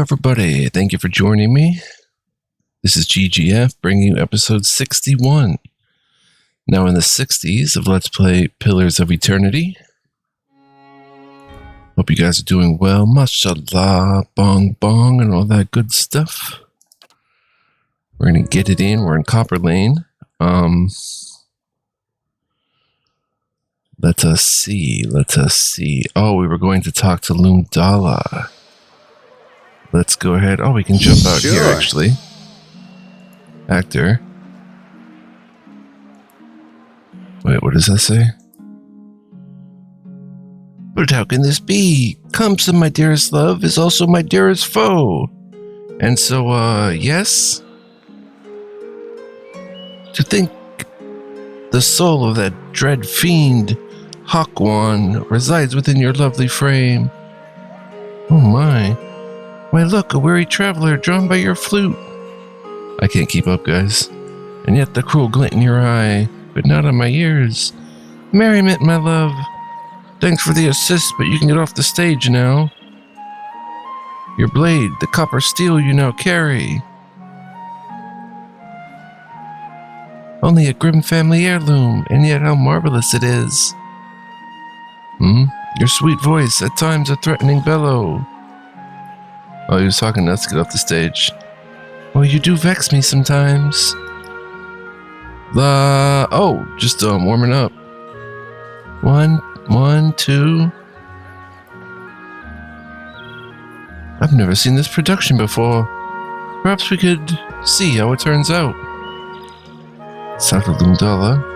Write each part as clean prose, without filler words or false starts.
everybody. Thank you for joining me. This is GGF bringing you episode 61. Now in the 60s of Let's Play Pillars of Eternity. Hope you guys are doing well. Mashallah, bong bong, and all that good stuff. We're going to get it in. We're in Copper Lane. Let us see. Oh, we were going to talk to Lundala. Let's go ahead. Oh, we can jump out here, actually. Actor. Wait, what does that say? But how can this be? Kamsa, my dearest love, is also my dearest foe. And so, yes? To think the soul of that dread fiend, Hakwan, resides within your lovely frame. Oh my. Why look, a weary traveler drawn by your flute. I can't keep up, guys. And yet the cruel glint in your eye, but not on my ears. Merriment, my love. Thanks for the assist, but you can get off the stage now. Your blade, the copper steel you now carry. Only a grim family heirloom, and yet how marvelous it is. Your sweet voice, at times a threatening bellow. Oh, he was talking to us to get off the stage. Well, you do vex me sometimes. Just warming up. One, two. I've never seen this production before. Perhaps we could see how it turns out. Santa Lundala.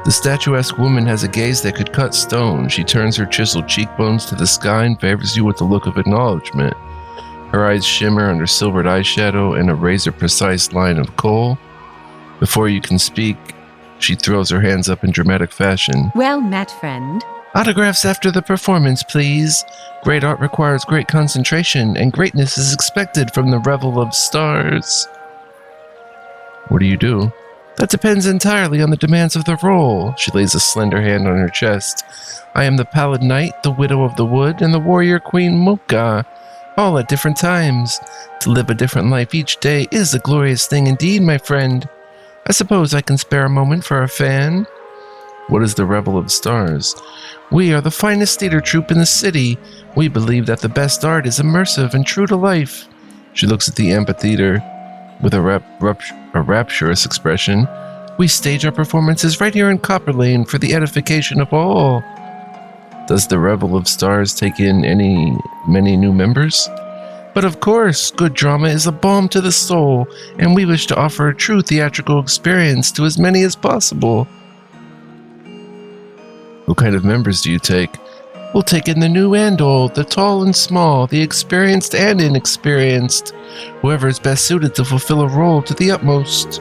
The statuesque woman has a gaze that could cut stone. She turns her chiseled cheekbones to the sky and favors you with a look of acknowledgement. Her eyes shimmer under silvered eyeshadow and a razor-precise line of kohl. Before you can speak, she throws her hands up in dramatic fashion. Well met, friend. Autographs after the performance, please. Great art requires great concentration, and greatness is expected from the revel of stars. What do you do? That depends entirely on the demands of the role. She lays a slender hand on her chest. I am the pallid knight, the widow of the wood, and the warrior queen Mocha, all at different times. To live a different life each day is a glorious thing indeed, my friend. I suppose I can spare a moment for a fan. What is the Revel of Stars? We are the finest theater troupe in the city. We believe that the best art is immersive and true to life. She looks at the amphitheater with a rapturous expression. We stage our performances right here in Copper Lane for the edification of all. Does the Revel of Stars take in many new members? But of course, good drama is a balm to the soul, and we wish to offer a true theatrical experience to as many as possible. What kind of members do you take? We'll take in the new and old, the tall and small, the experienced and inexperienced. Whoever is best suited to fulfill a role to the utmost.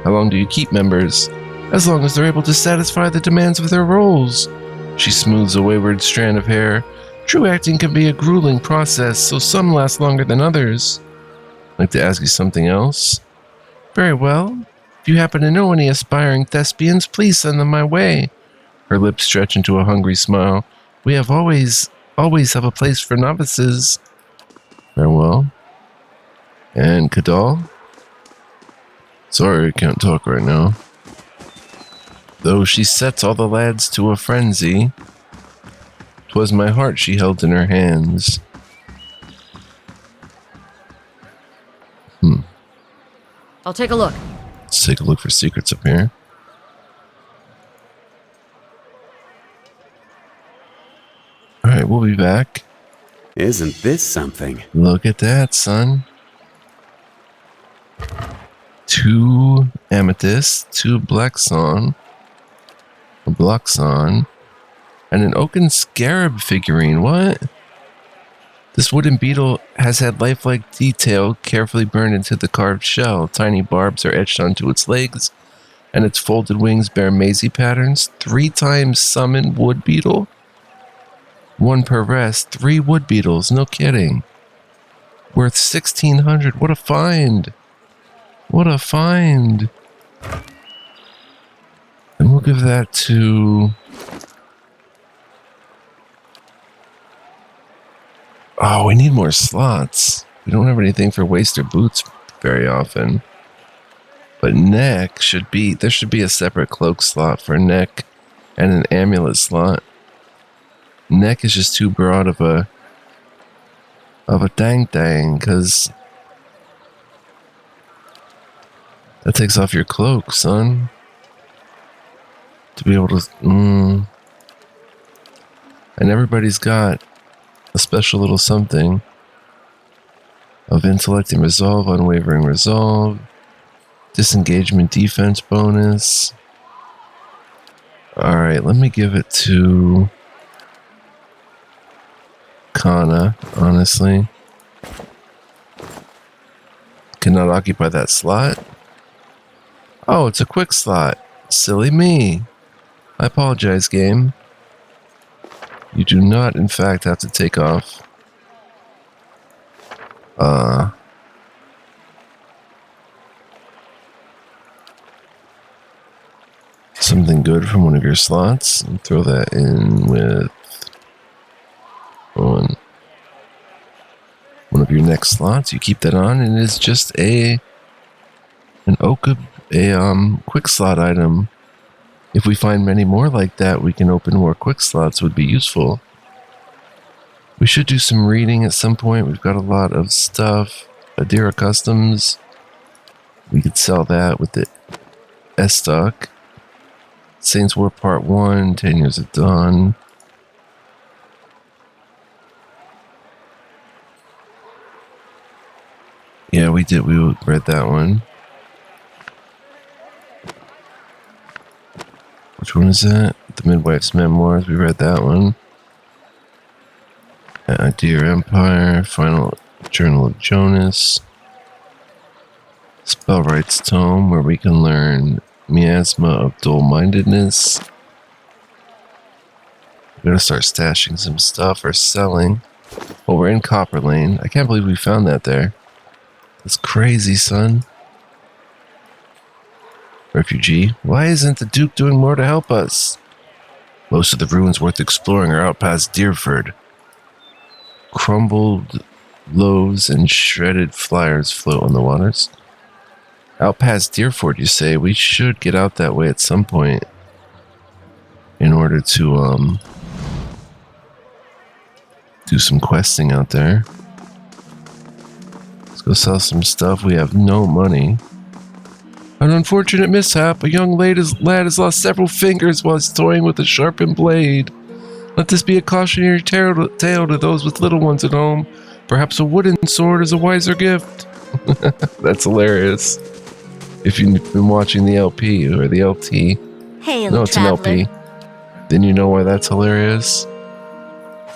How long do you keep members? As long as they're able to satisfy the demands of their roles. She smooths a wayward strand of hair. True acting can be a grueling process, so some last longer than others. I'd like to ask you something else. Very well. If you happen to know any aspiring thespians, please send them my way. Her lips stretch into a hungry smile. We have always have a place for novices. Farewell. And Kadal? Sorry, I can't talk right now. Though she sets all the lads to a frenzy, 'twas my heart she held in her hands. I'll take a look. Let's take a look for secrets up here. Alright, we'll be back. Isn't this something? Look at that, son. 2 amethysts, 2 blackson, a bloxon, and an oaken scarab figurine. What? This wooden beetle has had lifelike detail carefully burned into the carved shell. Tiny barbs are etched onto its legs, and its folded wings bear mazy patterns. 3 times summoned wood beetle? 1 per rest, 3 wood beetles, no kidding. Worth 1,600, what a find! What a find! And we'll give that to Oh, we need more slots. We don't have anything for waster boots very often. But neck there should be a separate cloak slot for neck and an amulet slot. Neck is just too broad of a dang, because that takes off your cloak, son. To be able to, and everybody's got a special little something of intellect and resolve, unwavering resolve, disengagement defense bonus. Alright, let me give it to Kana, honestly. Cannot occupy that slot. Oh, it's a quick slot. Silly me. I apologize, game. You do not, in fact, have to take off something good from one of your slots and throw that in with one of your next slots. You keep that on, and it's just a quick slot item. If we find many more like that, we can open more quick slots. Would be useful. We should do some reading at some point. We've got a lot of stuff. Adira Customs. We could sell that with the S-Stock. Saints War Part 1, 10 Years of Dawn. Yeah, we did. We read that one. Which one is that? The Midwife's Memoirs. We read that one. Dear Empire. Final Journal of Jonas. Spellwright's Tome, where we can learn Miasma of Dull-Mindedness. We're gonna start stashing some stuff or selling. Well, we're in Copper Lane. I can't believe we found that there. That's crazy, son. Refugee. Why isn't the Duke doing more to help us? Most of the ruins worth exploring are out past Deerford. Crumbled loaves and shredded flyers float on the waters. Out past Deerford, you say? We should get out that way at some point in order to do some questing out there. Let's go sell some stuff. We have no money. An unfortunate mishap. A young lad has lost several fingers while he's toying with a sharpened blade. Let this be a cautionary tale to those with little ones at home. Perhaps a wooden sword is a wiser gift. That's hilarious. If you've been watching the LP or the LT, Hail, it's traveler. an LP, then you know why that's hilarious.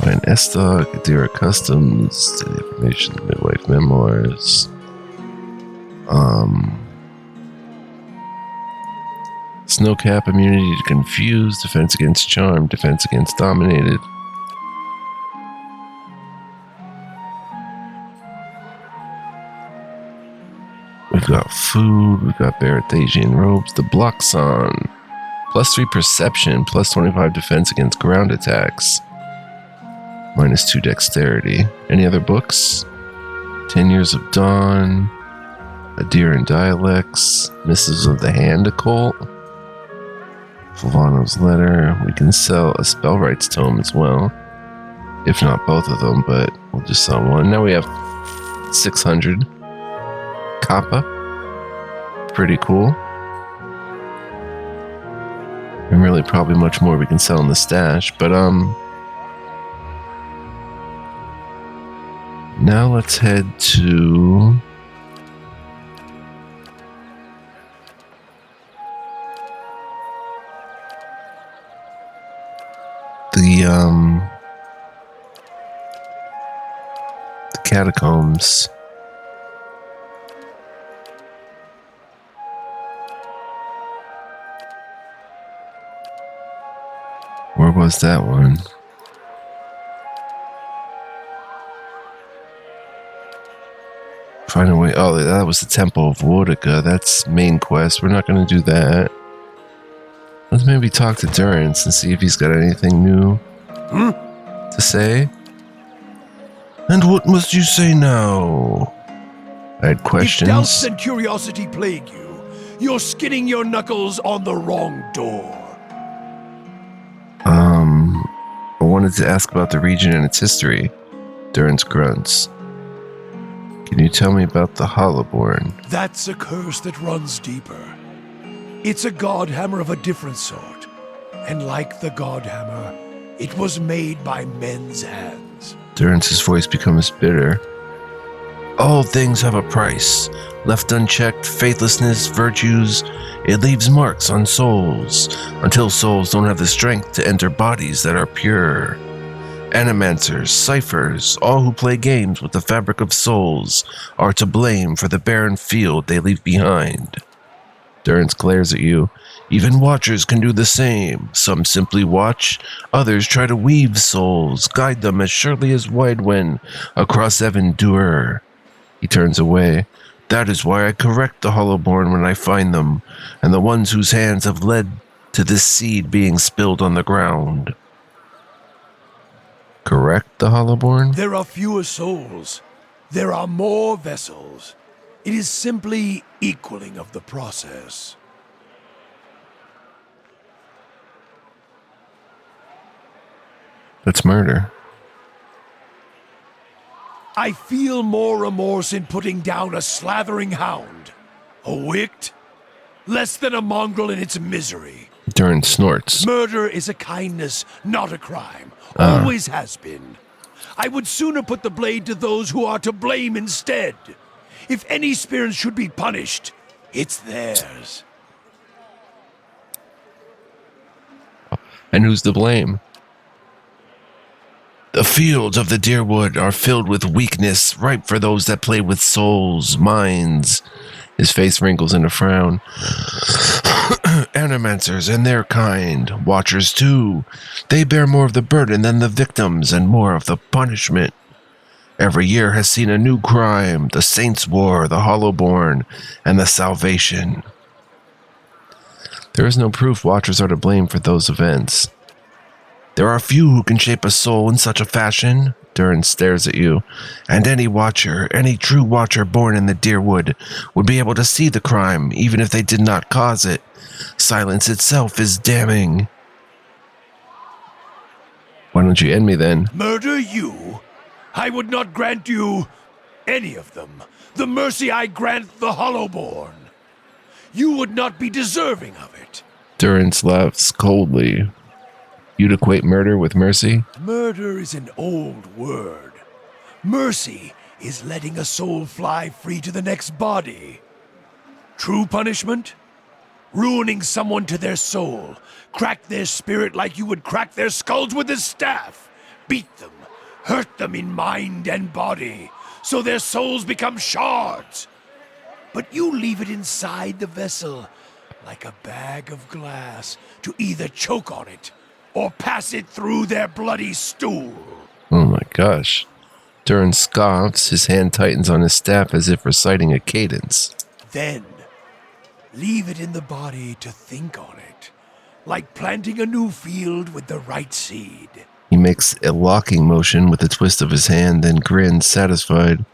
By an S-Stock, Adira Customs, Steady Information, Midwife Memoirs. Snowcap, immunity to confuse, defense against charm, defense against dominated. We've got food, we've got Barathasian robes, the Bloxon. +3 perception, +25 defense against ground attacks. -2 dexterity. Any other books? 10 Years of Dawn, Adira and Dialects, Missives of the Hand Occult, Flavano's Letter. We can sell a Spellwright's Tome as well. If not both of them, but we'll just sell one. Now we have 600. Kappa. Pretty cool. And really probably much more we can sell in the stash, but now let's head to the catacombs. Where was that one? Find a way. Oh, that was the Temple of Wodica. That's main quest. We're not going to do that. Let's maybe talk to Durance and see if he's got anything new to say. And what must you say now? I had If doubts questions. and curiosity plague you, you're skinning your knuckles on the wrong door. I wanted to ask about the region and its history. Durance grunts. Can you tell me about the Hollowborn? That's a curse that runs deeper. It's a godhammer of a different sort. And like the godhammer, it was made by men's hands. Durance's voice becomes bitter. All things have a price. Left unchecked, faithlessness, virtues, it leaves marks on souls, until souls don't have the strength to enter bodies that are pure. Animancers, ciphers, all who play games with the fabric of souls are to blame for the barren field they leave behind. Durance glares at you. Even watchers can do the same. Some simply watch, others try to weave souls, guide them as surely as Widewind across Evan-Dur. He turns away. That is why I correct the Hollowborn when I find them, and the ones whose hands have led to this seed being spilled on the ground. Correct the Hollowborn? There are fewer souls. There are more vessels. It is simply equaling of the process. That's murder. I feel more remorse in putting down a slathering hound. A wict? Less than a mongrel in its misery. Durance snorts. Murder is a kindness, not a crime. Always has been. I would sooner put the blade to those who are to blame instead. If any spirit should be punished, it's theirs. And who's to blame? The fields of the Deerwood are filled with weakness, ripe for those that play with souls, minds. His face wrinkles in a frown. Animancers and their kind, watchers too. They bear more of the burden than the victims and more of the punishment. Every year has seen a new crime, the Saints' War, the Hollowborn, and the Salvation. There is no proof watchers are to blame for those events. There are few who can shape a soul in such a fashion. Durance stares at you. And any watcher, any true watcher born in the Deerwood, would be able to see the crime, even if they did not cause it. Silence itself is damning. Why don't you end me then? Murder you? I would not grant you any of them. The mercy I grant the Hollowborn. You would not be deserving of it. Durance laughs coldly. You'd equate murder with mercy? Murder is an old word. Mercy is letting a soul fly free to the next body. True punishment? Ruining someone to their soul. Crack their spirit like you would crack their skulls with a staff. Beat them. Hurt them in mind and body. So their souls become shards. But you leave it inside the vessel, like a bag of glass, to either choke on it or pass it through their bloody stool. Oh my gosh. Durance scoffs, his hand tightens on his staff as if reciting a cadence. Then, leave it in the body to think on it, like planting a new field with the right seed. He makes a locking motion with a twist of his hand, then grins, satisfied.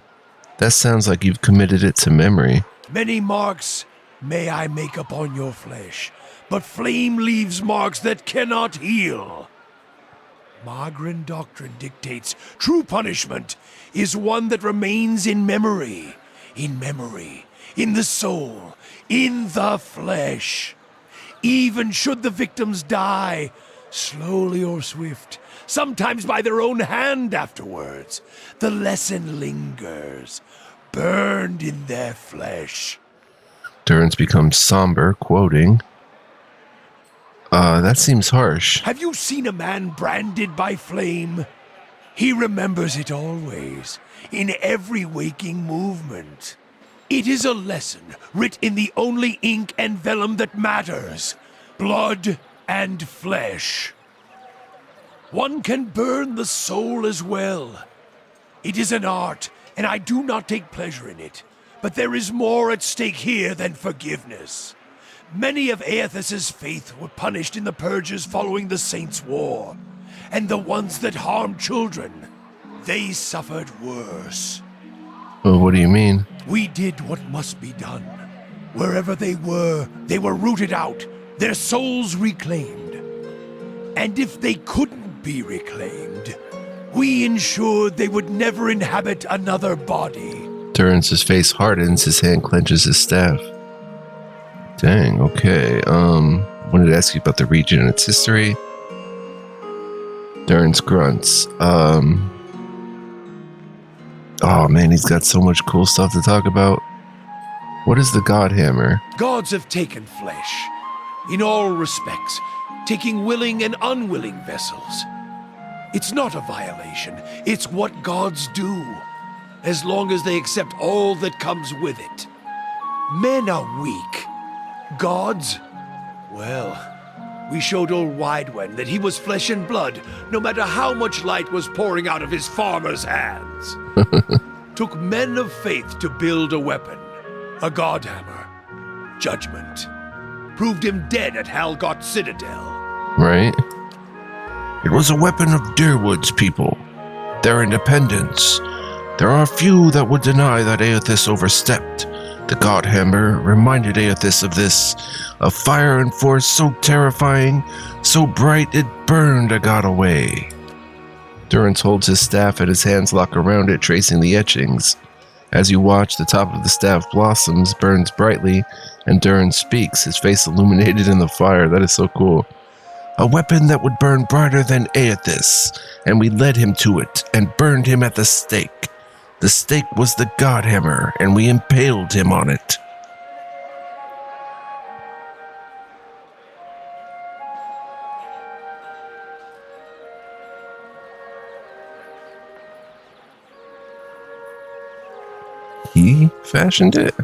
That sounds like you've committed it to memory. Many marks may I make upon your flesh, but flame leaves marks that cannot heal. Magrin doctrine dictates true punishment is one that remains in memory, in the soul, in the flesh. Even should the victims die, slowly or swift, sometimes by their own hand afterwards, the lesson lingers, burned in their flesh. Durance becomes somber, quoting, that seems harsh. Have you seen a man branded by flame? He remembers it always, in every waking movement. It is a lesson writ in the only ink and vellum that matters, blood and flesh. One can burn the soul as well. It is an art, and I do not take pleasure in it. But there is more at stake here than forgiveness. Many of Aethys's faith were punished in the purges following the Saints' War, and the ones that harmed children, They suffered worse. Well, what do you mean? We did what must be done. Wherever they were rooted out, their souls reclaimed. And if they couldn't be reclaimed, we ensured they would never inhabit another body. Durance's face hardens, his hand clenches his staff. Dang, okay. Wanted to ask you about the region and its history. Durance grunts. Oh man, he's got so much cool stuff to talk about. What is the Godhammer? Gods have taken flesh, in all respects, taking willing and unwilling vessels. It's not a violation, it's what gods do, as long as they accept all that comes with it. Men are weak. Gods? Well, we showed old Widewen that he was flesh and blood, no matter how much light was pouring out of his farmer's hands. Took men of faith to build a weapon. A godhammer. Judgment. Proved him dead at Halgot Citadel. Right? It was a weapon of Deerwood's people. Their independence. There are few that would deny that Aethys overstepped. The Godhammer reminded Aethys of this, a fire and force so terrifying, so bright it burned a god away. Durance holds his staff and his hands lock around it, tracing the etchings. As you watch, the top of the staff blossoms, burns brightly, and Durance speaks, his face illuminated in the fire. That is so cool. A weapon that would burn brighter than Aethys, and we led him to it, and burned him at the stake. The stake was the Godhammer, and we impaled him on it. He fashioned it?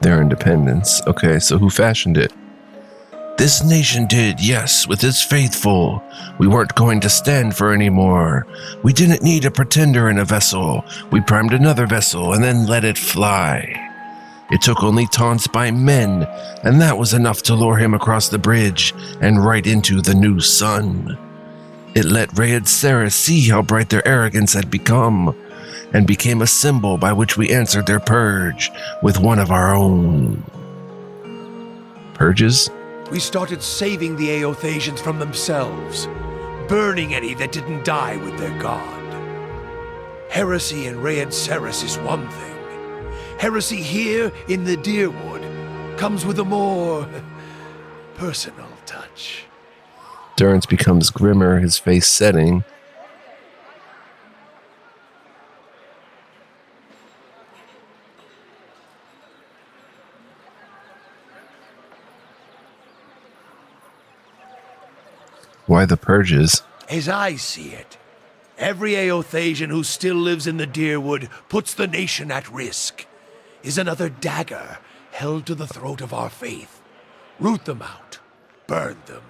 Their independence. Okay, so who fashioned it? This nation did, yes, with its faithful. We weren't going to stand for any more. We didn't need a pretender in a vessel. We primed another vessel and then let it fly. It took only taunts by men, and that was enough to lure him across the bridge and right into the new sun. It let Rayed Sarah see how bright their arrogance had become, and became a symbol by which we answered their purge with one of our own. Purges? We started saving the Aothasians from themselves, burning any that didn't die with their god. Heresy in Rayed Ceres is one thing. Heresy here in the Deerwood comes with a more personal touch. Durance becomes grimmer, his face setting. Why the purges? As I see it, every Aothasian who still lives in the Deerwood puts the nation at risk, is another dagger held to the throat of our faith. Root them out, burn them,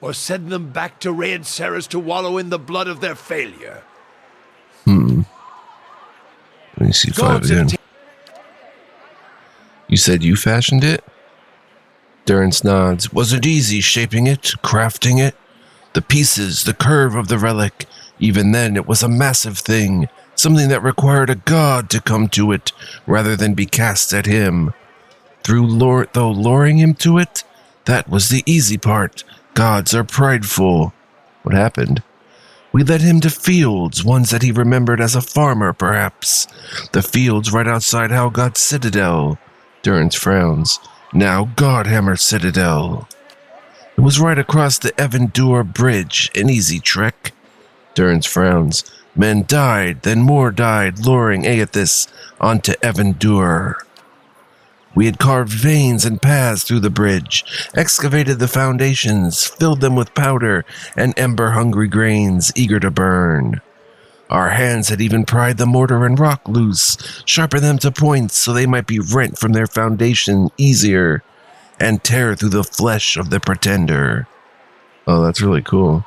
or send them back to Rayed Ceres to wallow in the blood of their failure. Let me see five Gods have again. You said you fashioned it? Durance nods. Wasn't easy shaping it, crafting it. The pieces, the curve of the relic. Even then, it was a massive thing. Something that required a god to come to it, rather than be cast at him. Though luring him to it, that was the easy part. Gods are prideful. What happened? We led him to fields, ones that he remembered as a farmer, perhaps. The fields right outside Halgot Citadel. Durance frowns. Now Godhammer Citadel. It was right across the Evandur Bridge, an easy trek. Durance frowns. Men died, then more died, luring Aethys onto Evandur. We had carved veins and paths through the bridge, excavated the foundations, filled them with powder and ember-hungry grains eager to burn. Our hands had even pried the mortar and rock loose, sharpened them to points so they might be rent from their foundation easier, and tear through the flesh of the pretender. Oh, that's really cool.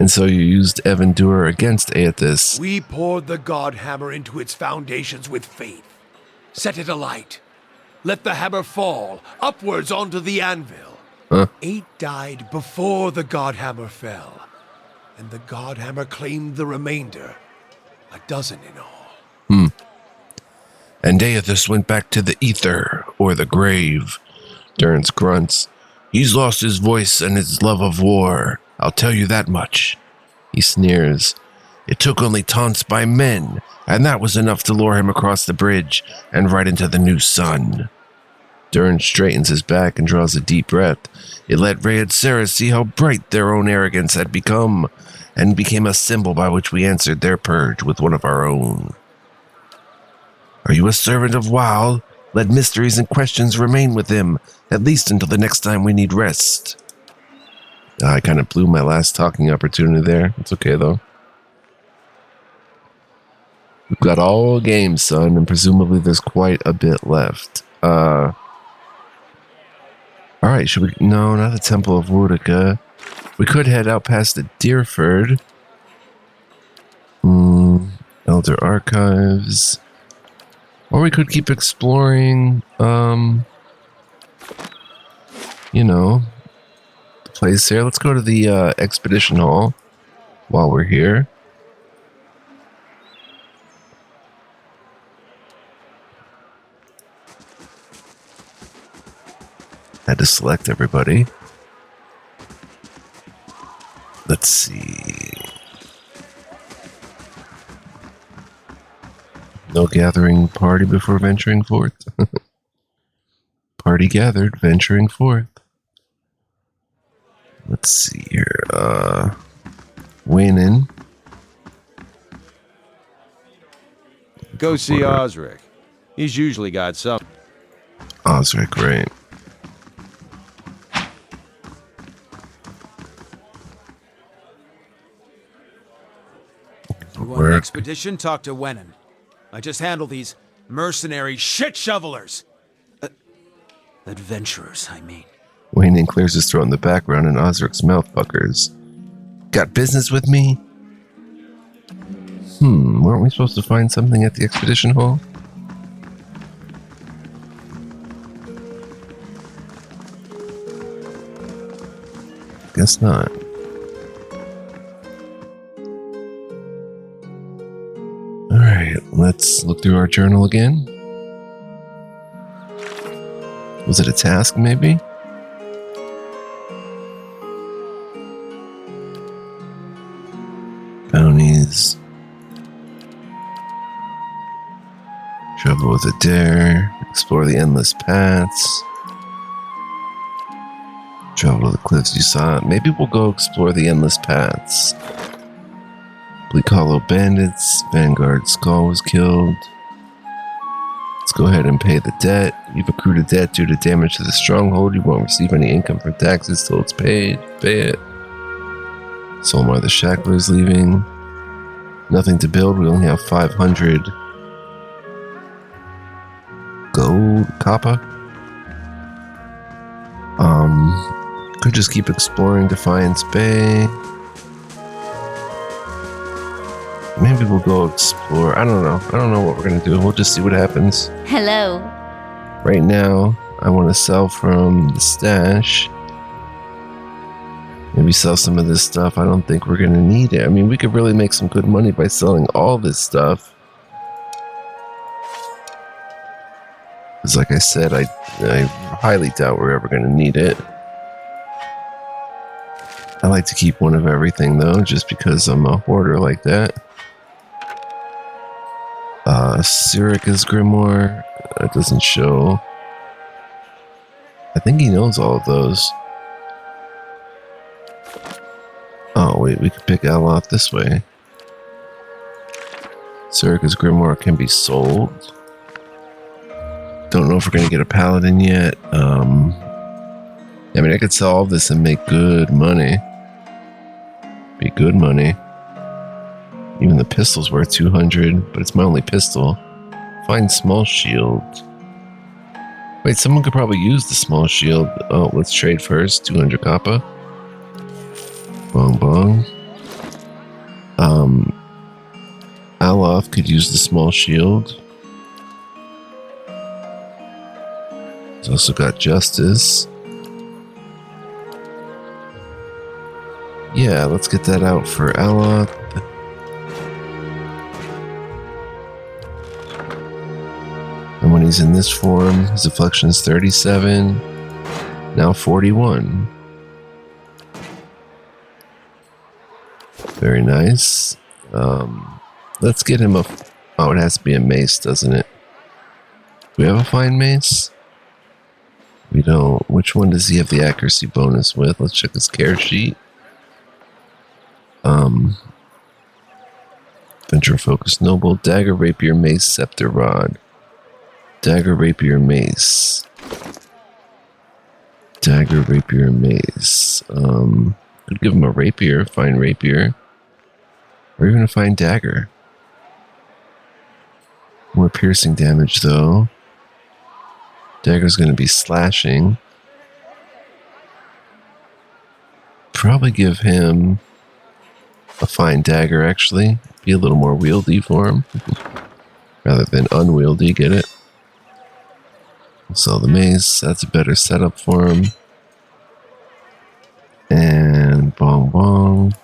And so you used Evandur against Aethys. We poured the Godhammer into its foundations with faith. Set it alight. Let the hammer fall, upwards onto the anvil. 8 died before the Godhammer fell, and the Godhammer claimed the remainder. 12 in all. And Aethys went back to the ether, or the grave. Durrance grunts. He's lost his voice and his love of war. I'll tell you that much. He sneers. It took only taunts by men, and that was enough to lure him across the bridge and right into the new sun. Durrance straightens his back and draws a deep breath. It let Ray and Sarah see how bright their own arrogance had become, and became a symbol by which we answered their purge with one of our own. Are you a servant of WoW? Let mysteries and questions remain with him, at least until the next time we need rest. I kind of blew my last talking opportunity there. It's okay, though. We've got all games, son, and presumably there's quite a bit left. Alright, should we... No, not the Temple of Woodica. We could head out past the Deerford. Elder Archives... Or we could keep exploring, the place here. Let's go to the Expedition Hall while we're here. Had to select everybody. Let's see. No gathering party before venturing forth. Party gathered, venturing forth. Let's see here. Wayne. Go see Osric. He's usually got some. Osric, right. You want an expedition? Talk to Wennon. I just handle these mercenary shit shovelers. Adventurers, I mean. Wayne clears his throat in the background and Osric's mouth puckers. Got business with me? Weren't we supposed to find something at the Expedition Hall? Guess not. Alright, let's look through our journal again. Was it a task, maybe? Bounties. Travel with a dare. Explore the endless paths. Travel to the cliffs you saw. Maybe we'll go explore the endless paths. Bleak Hollow bandits. Vanguard Skull was killed. Let's go ahead and pay the debt. You've accrued a debt due to damage to the stronghold. You won't receive any income from taxes till it's paid. Pay it. Solmar the Shackler's leaving. Nothing to build. We only have 500 gold. Copper. Could just keep exploring Defiance Bay. Maybe we'll go explore. I don't know. I don't know what we're going to do. We'll just see what happens. Hello. Right now, I want to sell from the stash. Maybe sell some of this stuff. I don't think we're going to need it. I mean, we could really make some good money by selling all this stuff. Because like I said, I highly doubt we're ever going to need it. I like to keep one of everything, though, just because I'm a hoarder like that. Sirica's Grimoire. That doesn't show. I think he knows all of those. Oh, wait, we could pick Aloth this way. Sirica's Grimoire can be sold. Don't know if we're going to get a paladin yet. I mean, I could sell all this and make good money. Be good money. Even the pistol's worth 200, but it's my only pistol. Find small shield. Wait, someone could probably use the small shield. Oh, let's trade first. 200 copper. Bong bong. Aloth could use the small shield. He's also got Justice. Yeah, let's get that out for Ella. And when he's in this form, his affliction is 37, now 41. Very nice. Let's get him a... Oh, it has to be a mace, doesn't it? Do we have a fine mace? We don't. Which one does he have the accuracy bonus with? Let's check his care sheet. Venture Focus Noble, Dagger, Rapier, Mace, Scepter, Rod. Dagger, Rapier, Mace. Dagger, Rapier, Mace. Could give him a Rapier, fine Rapier. Or even a fine Dagger. More piercing damage, though. Dagger's going to be slashing. Probably give him a fine Dagger, actually. Be a little more wieldy for him. Rather than unwieldy, get it? We'll sell the mace. That's a better setup for him. And bong bong.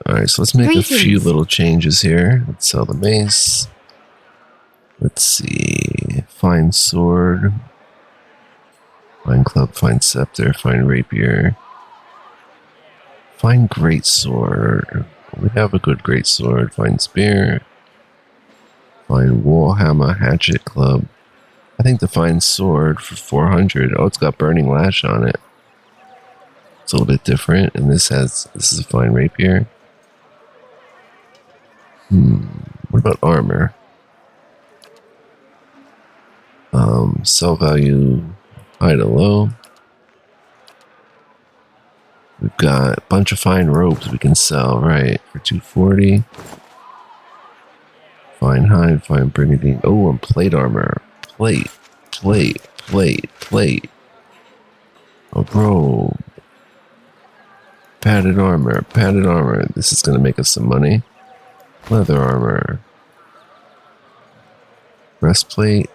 Alright, so let's make a few Greetings. little changes here. Let's sell the mace. Let's see. Fine sword. Fine club, fine scepter, fine rapier. Fine great sword. We have a good great sword. Fine spear. Fine warhammer, hatchet club. I think the fine sword for 400. Oh, it's got burning lash on it. It's a little bit different. And this is a fine rapier. What about armor? Sell value high to low. We've got a bunch of fine robes we can sell, right? For 240. Fine hide, fine brigandine. Oh, and plate armor. Plate. A robe. Padded armor. This is going to make us some money. Leather armor. Breastplate.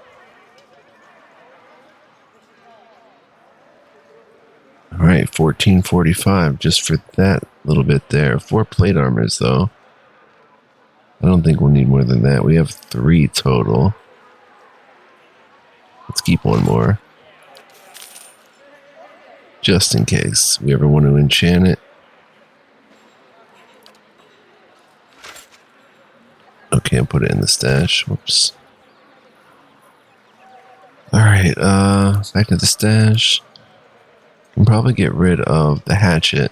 Alright, 1445 just for that little bit there. 4 plate armors though. I don't think we'll need more than that. We have 3 total. Let's keep one more. Just in case we ever want to enchant it. Okay, I'll put it in the stash. Whoops. Alright, back to the stash. Can probably get rid of the hatchet.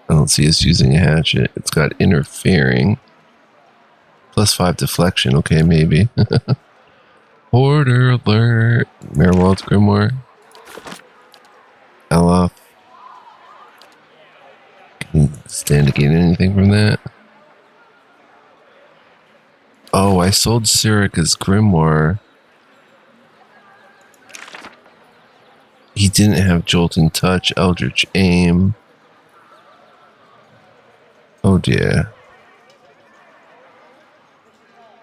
I don't see us using a hatchet. It's got interfering. +5 deflection. Okay, maybe. Order alert. Merwald's Grimoire. Elof. Can you stand to gain anything from that? Oh, I sold Sirica's Grimoire. He didn't have Jolting Touch, Eldritch Aim. Oh dear.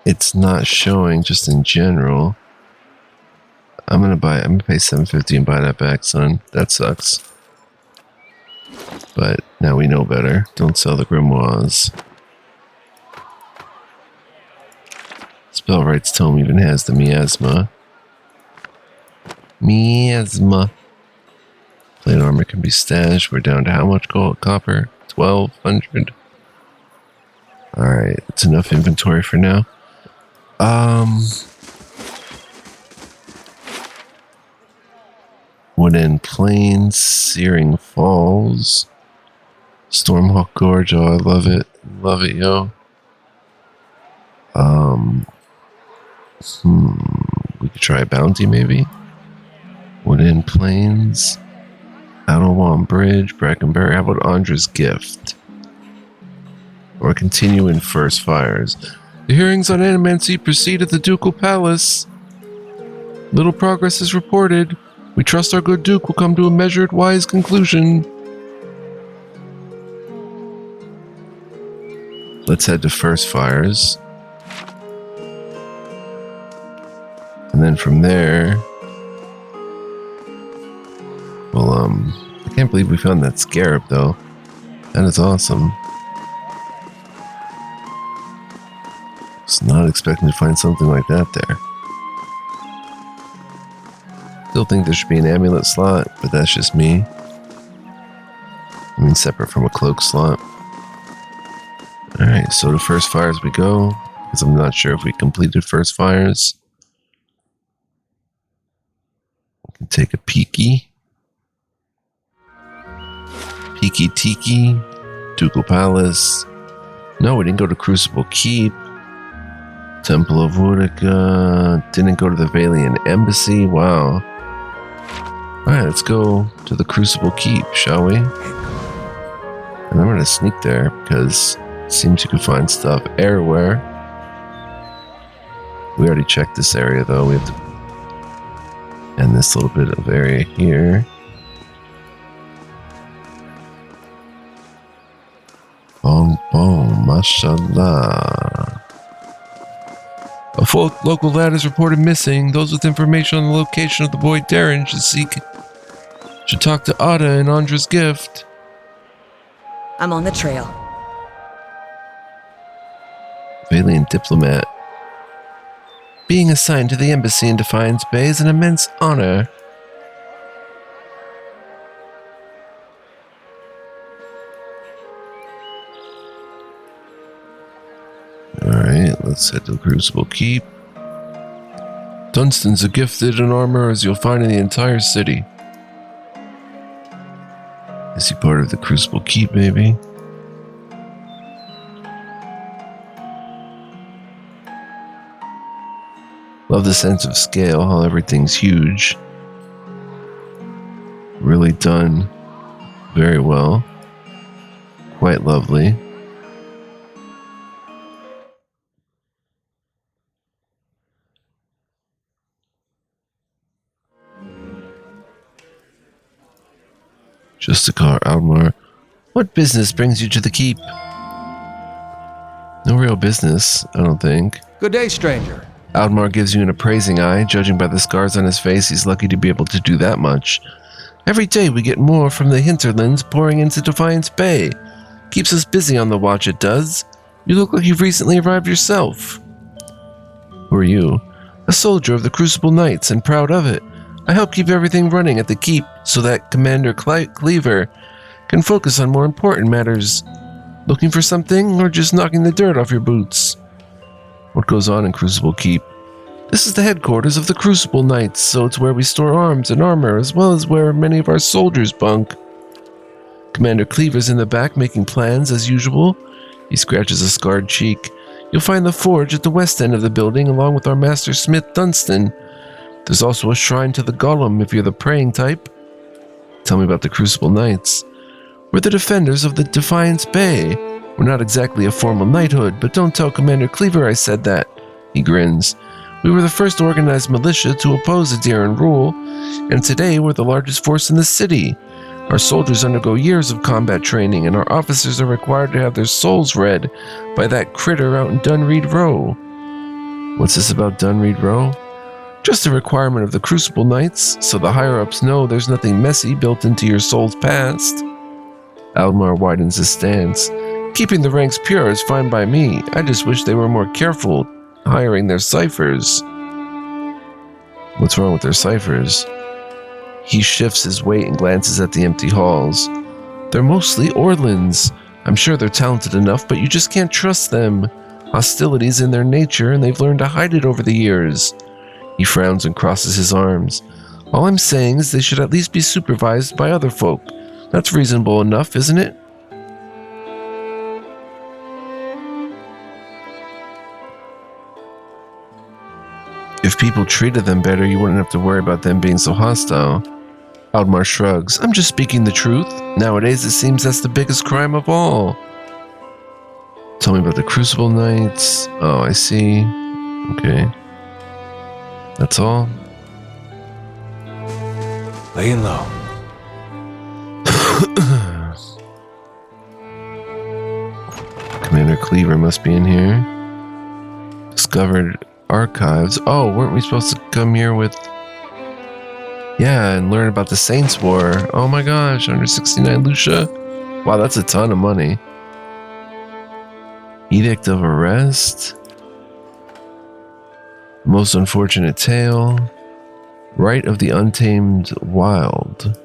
It's not showing just in general. I'm gonna pay $750 and buy that back, son. That sucks. But now we know better. Don't sell the grimoires. Spellwright's Tome even has the miasma. Plate armor can be stashed. We're down to how much gold? Copper? 1,200. Alright, it's enough inventory for now. Woodend Plains, Searing Falls, Stormhawk Gorge. Oh, I love it. Love it, yo. We could try Bounty, maybe. Woodend Plains, Adalwan Bridge, Brackenberry. How about Andra's Gift? Or continue in First Fires. The hearings on Animancy proceed at the Ducal Palace. Little progress is reported. We trust our good Duke will come to a measured, wise conclusion. Let's head to First Fires. And then from there... Well, I can't Can't believe we found that scarab, though. That is awesome. Was not expecting to find something like that there. Still think there should be an amulet slot, but that's just me. I mean, separate from a cloak slot. Alright, so to first fires we go, because I'm not sure if we completed first fires. We can take a peeky. Peeky Tiki, Ducal Palace. No, we didn't go to Crucible Keep. Temple of Woodica. Didn't go to the Valian Embassy. Wow. Alright, let's go to the Crucible Keep, shall we? And I'm gonna sneak there because it seems you can find stuff everywhere. We already checked this area though. We have to end this little bit of area here. Bong bong, mashallah. A full local lad is reported missing. Those with information on the location of the boy Darren should talk to Ada and Andra's gift. I'm on the trail. Valiant diplomat. Being assigned to the embassy in Defiance Bay is an immense honor. Alright, let's head to the Crucible Keep. Dunstan's are gifted in armor as you'll find in the entire city. Is he part of the Crucible Keep, maybe? Love the sense of scale, how everything's huge. Really done very well. Quite lovely. Just a car, Almar. What business brings you to the keep? No real business, I don't think. Good day, stranger. Almar gives you an appraising eye. Judging by the scars on his face, he's lucky to be able to do that much. Every day we get more from the hinterlands pouring into Defiance Bay. Keeps us busy on the watch, it does. You look like you've recently arrived yourself. Who are you? A soldier of the Crucible Knights, and proud of it. I help keep everything running at the keep so that Commander Cleaver can focus on more important matters. Looking for something, or just knocking the dirt off your boots? What goes on in Crucible Keep? This is the headquarters of the Crucible Knights, so it's where we store arms and armor, as well as where many of our soldiers bunk. Commander Cleaver's in the back making plans, as usual. He scratches a scarred cheek. You'll find the forge at the west end of the building, along with our master smith Dunstan. There's also a shrine to the Golem if you're the praying type. Tell me about the Crucible Knights. We're the defenders of the Defiance Bay. We're not exactly a formal knighthood, but don't tell Commander Cleaver I said that. He grins. We were the first organized militia to oppose the Darren rule, and today we're the largest force in the city. Our soldiers undergo years of combat training, and our officers are required to have their souls read by that critter out in Dunreed Row. What's this about Dunreed Row? Just a requirement of the Crucible Knights, so the higher-ups know there's nothing messy built into your soul's past. Almar widens his stance. Keeping the ranks pure is fine by me. I just wish they were more careful hiring their ciphers. What's wrong with their ciphers? He shifts his weight and glances at the empty halls. They're mostly Orlans. I'm sure they're talented enough, but you just can't trust them. Hostility's in their nature, and they've learned to hide it over the years. He frowns and crosses his arms. All I'm saying is they should at least be supervised by other folk. That's reasonable enough, isn't it? If people treated them better, you wouldn't have to worry about them being so hostile. Aldmar shrugs. I'm just speaking the truth. Nowadays, it seems that's the biggest crime of all. Tell me about the Crucible Knights. Oh, I see. Okay. That's all? Laying low. Commander Cleaver must be in here. Discovered archives. Oh, weren't we supposed to come here with Yeah, and learn about the Saints War. Oh my gosh, 169 Lucia. Wow, that's a ton of money. Edict of Arrest. Most Unfortunate Tale. Right of the Untamed Wild.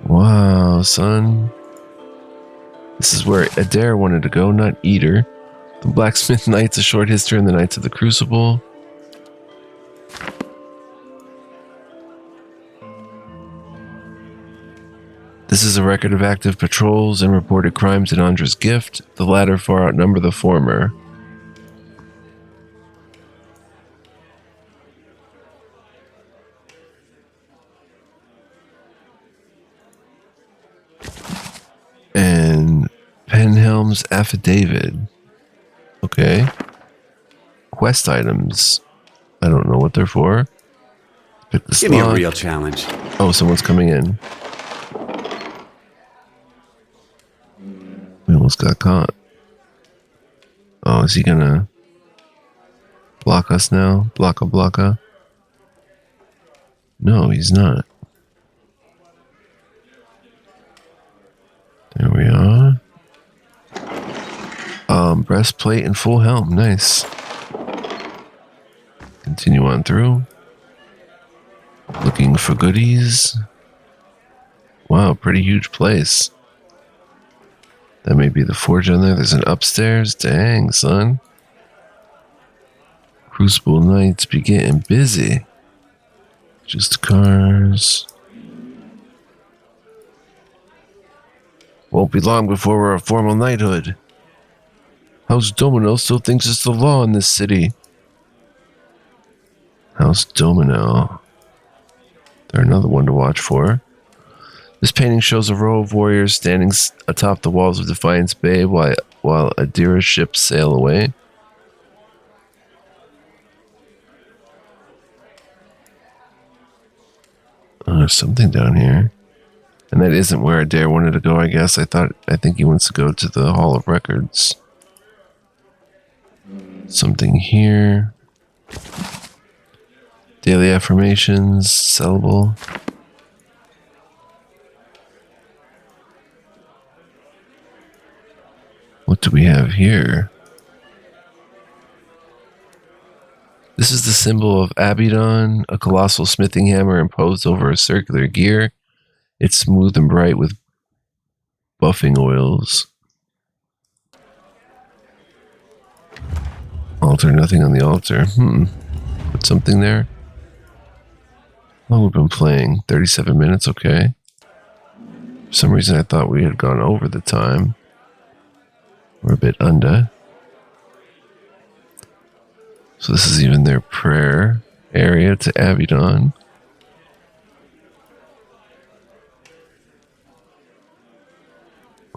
Wow, son. This is where Adair wanted to go, not Eater. The Blacksmith Knights, A Short History in the Knights of the Crucible. This is a record of active patrols and reported crimes in Andra's Gift. The latter far outnumber the former. And Penhelm's Affidavit. Okay. Quest items. I don't know what they're for. Pick the Give me a slot. real challenge. Oh, someone's coming in. We almost got caught. Oh, is he gonna block us now? Blocka. No, he's not. There we are. Breastplate and full helm. Nice. Continue on through. Looking for goodies. Wow, pretty huge place. That may be the forge on there. There's an upstairs. Dang, son. Crucible Knights be getting busy. Just cars. Won't be long before we're a formal knighthood. House Domino still thinks it's the law in this city. House Domino. They're another one to watch for. This painting shows a row of warriors standing atop the walls of Defiance Bay while Adira's ships sail away. Oh, there's something down here. And that isn't where Adair wanted to go, I guess. I think he wants to go to the Hall of Records. Something here. Daily affirmations, sellable. What do we have here? This is the symbol of Abaddon, a colossal smithing hammer imposed over a circular gear. It's smooth and bright with buffing oils. Altar, nothing on the altar. Put something there. How long have we been playing? 37 minutes, okay. For some reason I thought we had gone over the time. We're a bit under. So this is even their prayer area to Abaddon.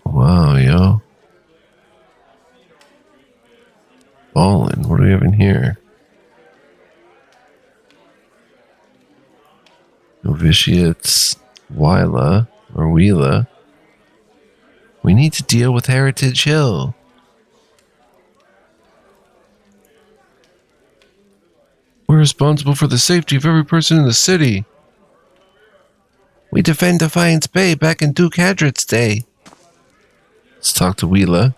Wow, yo. Ballin'. What do we have in here? Novitiates, Wila, or Wheela. We need to deal with Heritage Hill. We're responsible for the safety of every person in the city. We defend Defiance Bay back in Duke Hadrit's day. Let's talk to Wheela.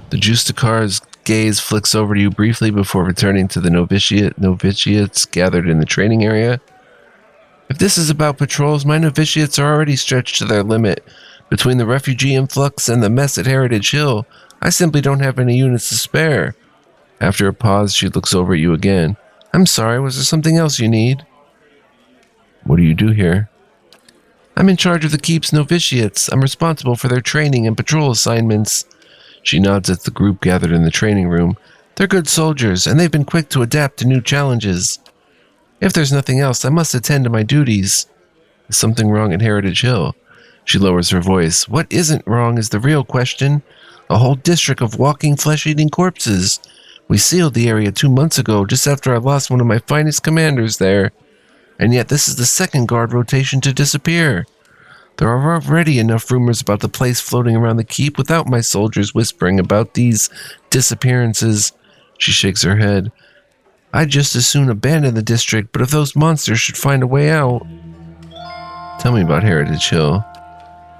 The Justicar's gaze flicks over to you briefly before returning to the novitiates gathered in the training area. If this is about patrols, my novitiates are already stretched to their limit. Between the refugee influx and the mess at Heritage Hill, I simply don't have any units to spare. After a pause, she looks over at you again. I'm sorry, was there something else you need? What do you do here? I'm in charge of the Keep's novitiates. I'm responsible for their training and patrol assignments. She nods at the group gathered in the training room. They're good soldiers, and they've been quick to adapt to new challenges. If there's nothing else, I must attend to my duties. Is something wrong at Heritage Hill? She lowers her voice. What isn't wrong is the real question. A whole district of walking, flesh-eating corpses. We sealed the area 2 months ago, just after I lost one of my finest commanders there. And yet this is the second guard rotation to disappear. There are already enough rumors about the place floating around the keep without my soldiers whispering about these disappearances. She shakes her head. I'd just as soon abandon the district, but if those monsters should find a way out... Tell me about Heritage Hill.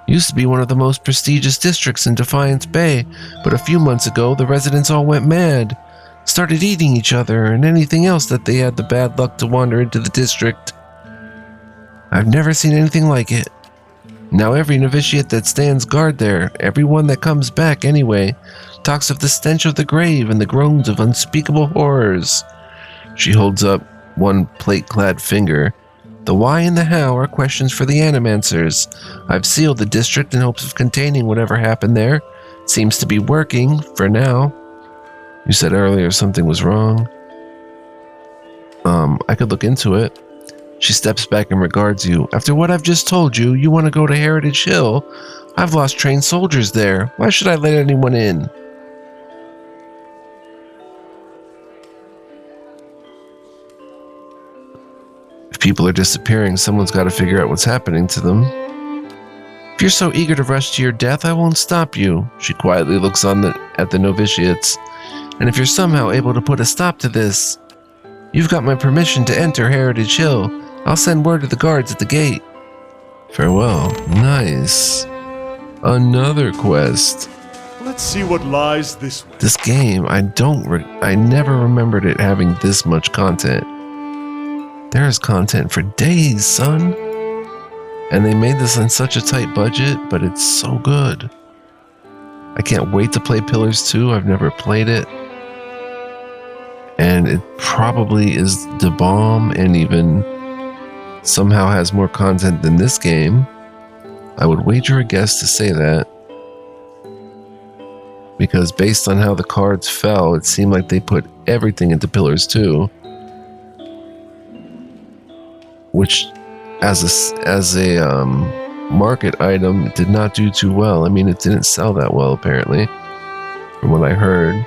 Used to be one of the most prestigious districts in Defiance Bay, but a few months ago the residents all went mad. Started eating each other and anything else that they had the bad luck to wander into the district. I've never seen anything like it. Now every novitiate that stands guard there, everyone that comes back anyway, talks of the stench of the grave and the groans of unspeakable horrors. She holds up one plate-clad finger. The why and the how are questions for the animancers. I've sealed the district in hopes of containing whatever happened there. Seems to be working, for now. You said earlier something was wrong. I could look into it. She steps back and regards you. After what I've just told you, you want to go to Heritage Hill? I've lost trained soldiers there. Why should I let anyone in? If people are disappearing, someone's got to figure out what's happening to them. If you're so eager to rush to your death, I won't stop you. She quietly looks at the novitiates. And if you're somehow able to put a stop to this, you've got my permission to enter Heritage Hill. I'll send word to the guards at the gate. Farewell. Nice. Another quest. Let's see what lies this way. This game, I never remembered it having this much content. There is content for days, son. And they made this on such a tight budget, but it's so good. I can't wait to play Pillars 2. I've never played it. And it probably is the bomb and even somehow has more content than this game. I would wager a guess to say that. Because based on how the cards fell, it seemed like they put everything into Pillars 2. Which, as a market item, did not do too well. I mean, it didn't sell that well, apparently, from what I heard.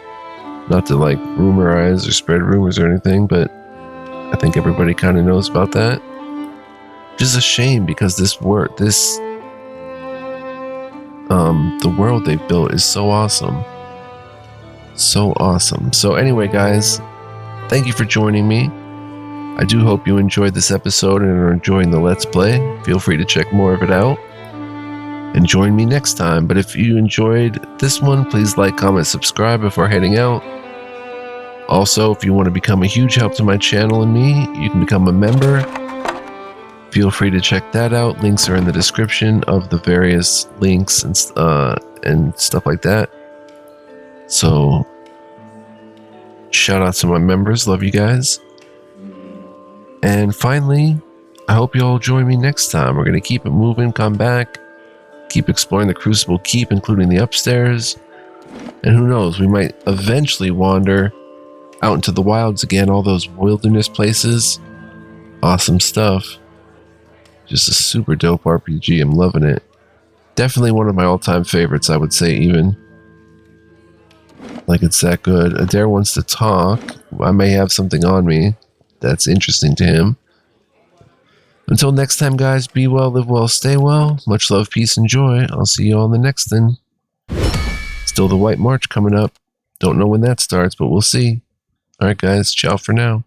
Not to like rumorize or spread rumors or anything, but I think everybody kind of knows about that. Which is a shame because the world they've built is so awesome. So awesome. So anyway, guys, thank you for joining me. I do hope you enjoyed this episode and are enjoying the Let's Play. Feel free to check more of it out and join me next time. But if you enjoyed this one, please like, comment, subscribe before heading out. Also, if you want to become a huge help to my channel and me, you can become a member. Feel free to check that out. Links are in the description of the various links and stuff like that. So, shout out to my members. Love you guys. And finally, I hope you all join me next time. We're going to keep it moving, come back, keep exploring the Crucible Keep, including the upstairs. And who knows, we might eventually wander out into the wilds again, all those wilderness places. Awesome stuff. Just a super dope RPG. I'm loving it. Definitely one of my all-time favorites, I would say, even. Like, it's that good. Adair wants to talk. I may have something on me that's interesting to him. Until next time, guys, be well, live well, stay well. Much love, peace, and joy. I'll see you all in the next one. Still the White March coming up. Don't know when that starts, but we'll see. Alright, guys, ciao for now.